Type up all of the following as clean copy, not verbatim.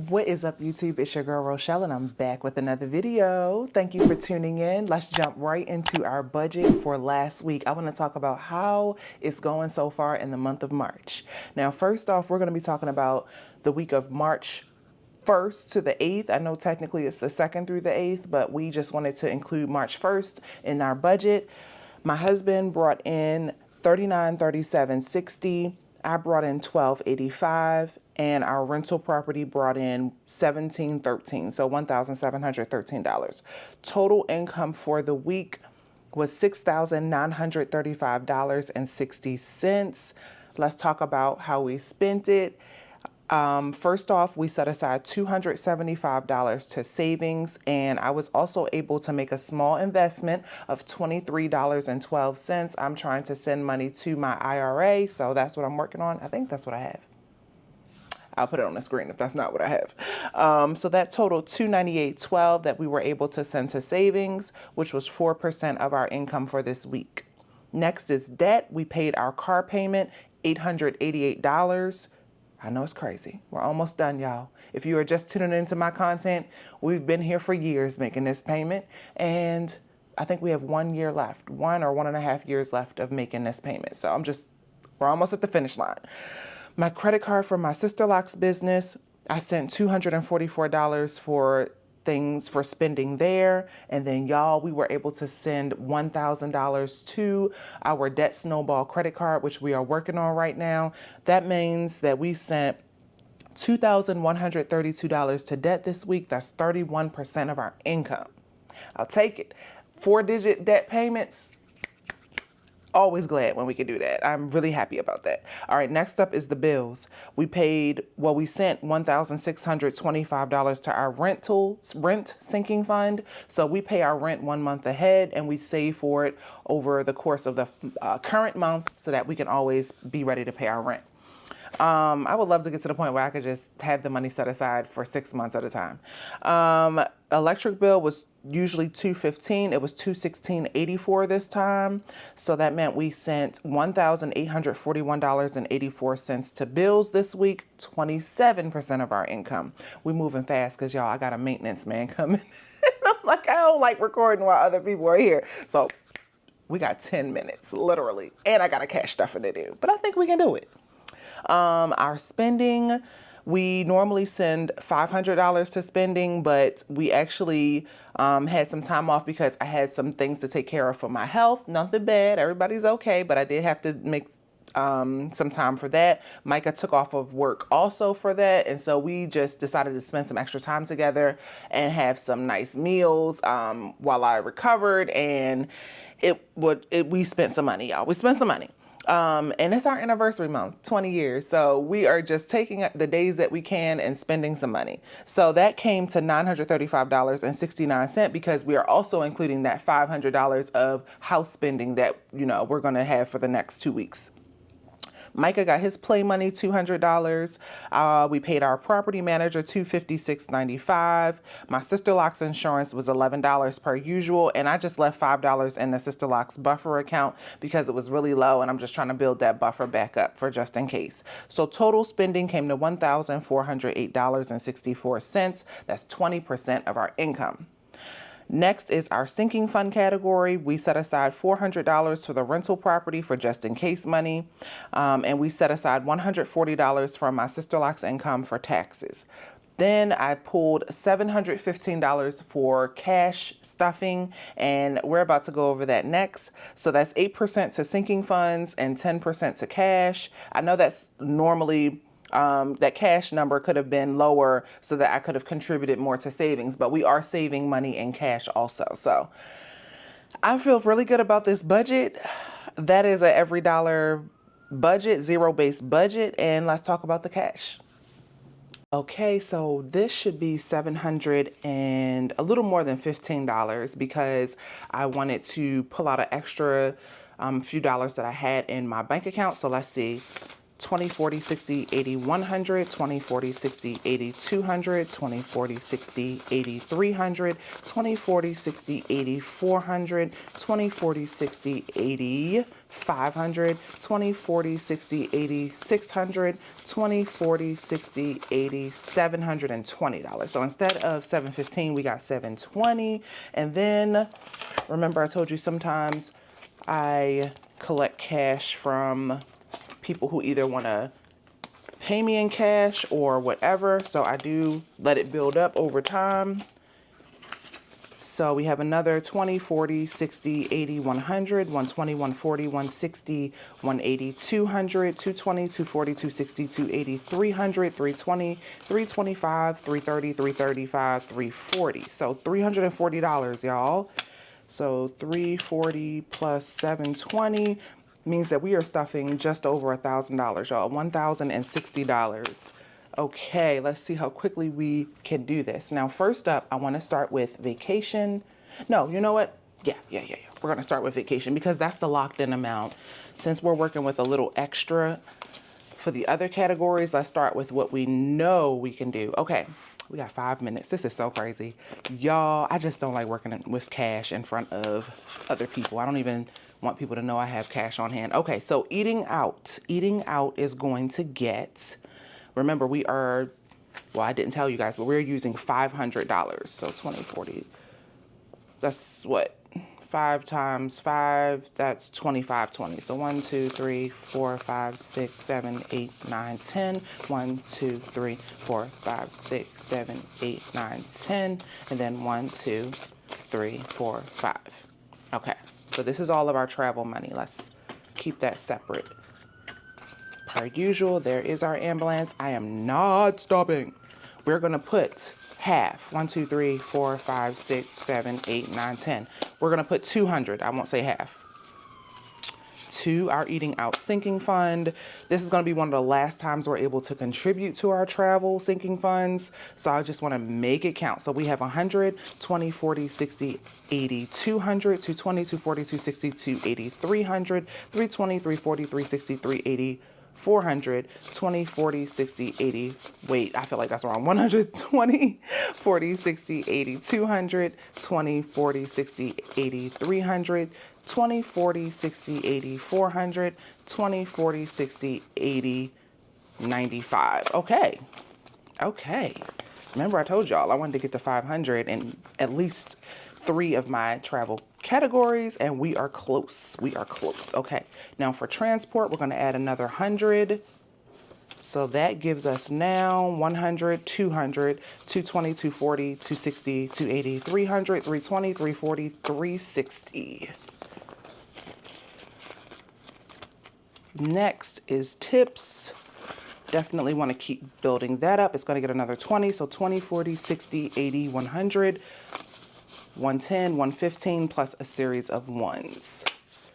What is up, YouTube? It's your girl Rochelle and I'm back with another video. Thank you for tuning in. Let's jump right into our budget for last week. I want to talk about how it's going so far in the month of March. Now, first off, we're going to be talking about the week of March 1st to the 8th. I know technically it's the 2nd through the 8th, but we just wanted to include March 1st in our budget. My husband brought in $39.37.60. I brought in $12.85, and our rental property brought in $17.13, so $1,713. Total income for the week was $6,935.60. Let's talk about how we spent it. First off, we set aside $275 to savings, and I was also able to make a small investment of $23.12. I'm trying to send money to my IRA, so that's what I'm working on. I think that's what I have. I'll put it on the screen if that's not what I have. So that totaled $298.12 that we were able to send to savings, which was 4% of our income for this week. Next is debt. We paid our car payment, $888. I know it's crazy. We're almost done, y'all. If you are just tuning into my content, we've been here for years making this payment, and I think we have 1 year left, 1 or 1.5 years left of making this payment. So we're almost at the finish line. My credit card for my sister-loc's business, I sent $244 for things for spending there. And then y'all, we were able to send $1,000 to our Debt Snowball credit card, which we are working on right now. That means that we sent $2,132 to debt this week. That's 31% of our income. I'll take it. 4-digit debt payments. Always glad when we can do that. I'm really happy about that. All right, next up is the bills. We sent $1,625 to our rent sinking fund. So we pay our rent 1 month ahead and we save for it over the course of the current month so that we can always be ready to pay our rent. I would love to get to the point where I could just have the money set aside for 6 months at a time. Electric bill was usually $215. It was $216.84 this time. So that meant we sent $1,841.84 to bills this week, 27% of our income. We moving fast because y'all, I got a maintenance man coming. I'm like, I don't like recording while other people are here. So we got 10 minutes, literally. And I got a cash stuffing to do, but I think we can do it. Our spending, we normally send $500 to spending, but we actually had some time off because I had some things to take care of for my health. Nothing bad. Everybody's okay, but I did have to make some time for that. Micah took off of work also for that. And so we just decided to spend some extra time together and have some nice meals while I recovered. And we spent some money, y'all. We spent some money. And it's our anniversary month, 20 years. So we are just taking the days that we can and spending some money. So that came to $935.69 because we are also including that $500 of house spending that, we're going to have for the next 2 weeks. Micah got his play money, $200. We paid our property manager $256.95. My sister-loc's insurance was $11 per usual, and I just left $5 in the sister-loc's buffer account because it was really low, and I'm just trying to build that buffer back up for just in case. So total spending came to $1,408.64. That's 20% of our income. Next is our sinking fund category. We set aside $400 for the rental property for just in case money. And we set aside $140 from my sister-loc's income for taxes. Then I pulled $715 for cash stuffing, and we're about to go over that next. So that's 8% to sinking funds and 10% to cash. I know that's normally that cash number could have been lower so that I could have contributed more to savings, but we are saving money in cash also. So I feel really good about this budget. That is a every dollar budget, zero-based budget. And let's talk about the cash. Okay, so this should be $700 and a little more than $15 because I wanted to pull out an extra few dollars that I had in my bank account. So let's see. 20, 40, 60, 80, 100, 20, 40, 60, 80, 200, 20, 40, 60, 80, 300, 20, 40, 60, 80, 400, 20, 40, 60, 80, 500, 20, 40, 60, 80, 600, 20, 40, 60, 80, $720. So instead of $715, we got $720. And then remember I told you sometimes I collect cash from people who either want to pay me in cash or whatever. So I do let it build up over time. So we have another 20, 40, 60, 80, 100, 120, 140, 160, 180, 200, 220, 240, 260, 280, 300, 320, 325, 330, 335, 340. So $340, y'all. So 340 plus 720 means that we are stuffing just over $1,000, y'all. $1,060. Okay, let's see how quickly we can do this. Now, first up, I want to start with vacation. No, you know what? Yeah. We're going to start with vacation because that's the locked in amount. Since we're working with a little extra for the other categories, let's start with what we know we can do. Okay, we got 5 minutes. This is so crazy. Y'all, I just don't like working with cash in front of other people. I don't even want people to know I have cash on hand. Okay, so eating out is going to get... Remember, we are, well, I didn't tell you guys, but we're using $500. So 20, 40, that's what? 5 times 5, that's 25.20. So 1, 2, 3, 4, 5, 6, 7, 8, 9, 10. 1, 2, 3, 4, 5, 6, 7, 8, 9, 10. And then 1, 2, 3, 4, 5. Okay, so this is all of our travel money. Let's keep that separate. Per usual, there is our ambulance. I am not stopping. We're going to put half. 1, 2, 3, 4, 5, 6, 7, 8, 9, 10. We're going to put 200. I won't say half. To our eating out sinking fund. This is going to be one of the last times we're able to contribute to our travel sinking funds. So I just want to make it count. So we have 100, 20, 40, 60, 80, 200, 220, 240, 260, 280, 300, 320, 340, 360, 380, 400, 20, 40, 60, 80, wait, I feel like that's wrong. 120, 40, 60, 80, 200, 20, 40, 60, 80, 300, 20, 40, 60, 80, 400, 20, 40, 60, 80, 95. Okay. Remember I told y'all I wanted to get to 500 in at least 3 of my travel categories, and we are close. Okay, now for transport, we're going to add another 100. So that gives us now 100, 200, 220, 240, 260, 280, 300, 320, 340, 360. Next is tips. Definitely want to keep building that up. It's going to get another 20. So 20, 40, 60, 80, 100. 110, 115 plus a series of ones.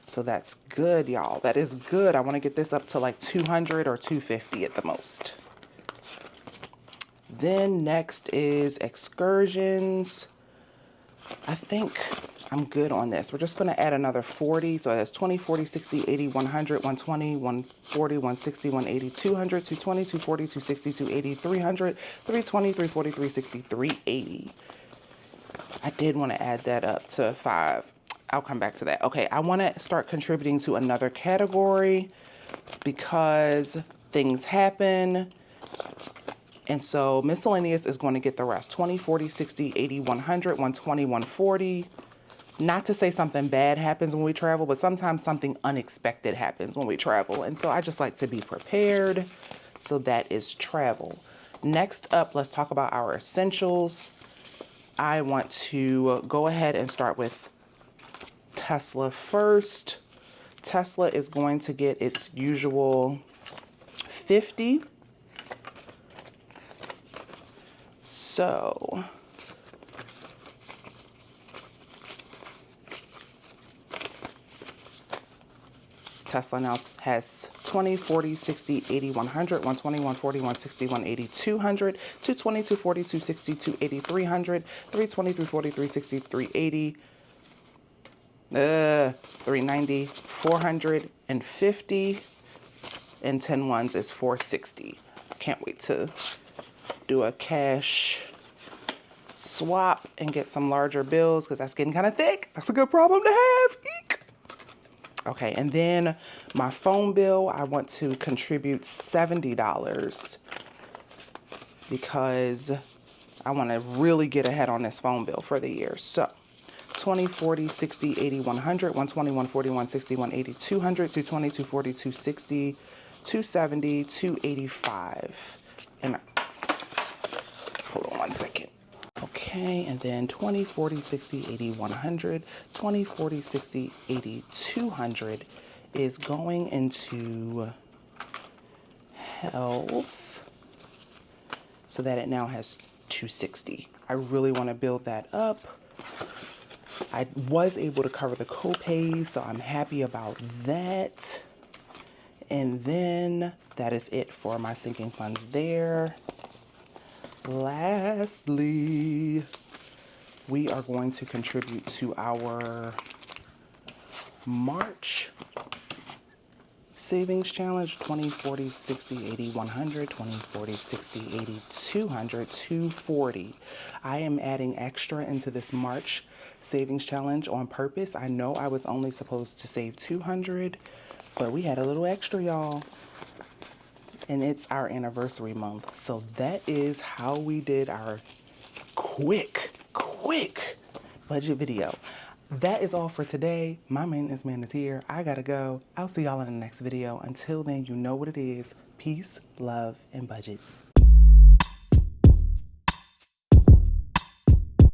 So that's good, y'all. That is good. I want to get this up to like 200 or 250 at the most. Then next is excursions. I think I'm good on this. We're just going to add another 40. So that's 20, 40, 60, 80, 100, 120, 140, 160, 180, 200, 220, 240, 260, 280, 300, 320, 340, 360, 380. I did want to add that up to 5. I'll come back to that. Okay, I want to start contributing to another category because things happen. And so miscellaneous is going to get the rest. 20, 40, 60, 80, 100, 120, 140. Not to say something bad happens when we travel, but sometimes something unexpected happens when we travel. And so I just like to be prepared. So that is travel. Next up, let's talk about our essentials. I want to go ahead and start with Tesla first. Tesla is going to get its usual 50. So Tesla now has 20, 40, 60, 80, 100, 120, 140, 160, 180, 200, 220, 240, 260, 280, 300, 320, 340, 360, 380, 390, 450. and 10 ones is $4.60. I can't wait to do a cash swap and get some larger bills because that's getting kind of thick. That's a good problem to have. Eek. Okay, and then my phone bill, I want to contribute $70 because I want to really get ahead on this phone bill for the year. So 20, 40, 60, 80, 100, 120, 140, 160, 180, 200, 220, 240, 260, 270, 285. And hold on one second. Okay, and then 20, 40, 60, 80, 100, 20, 40, 60, 80, 200 is going into health so that it now has 260. I really want to build that up. I was able to cover the copay, so I'm happy about that. And then that is it for my sinking funds there. Lastly, we are going to contribute to our March savings challenge. 20, 40, 60, 80, 100, 20, 40, 60, 80, 200, 240. I am adding extra into this March savings challenge on purpose. I know I was only supposed to save 200, but we had a little extra, y'all. And it's our anniversary month. So that is how we did our quick budget video. That is all for today. My maintenance man is here. I gotta go. I'll see y'all in the next video. Until then, you know what it is. Peace, love, and budgets.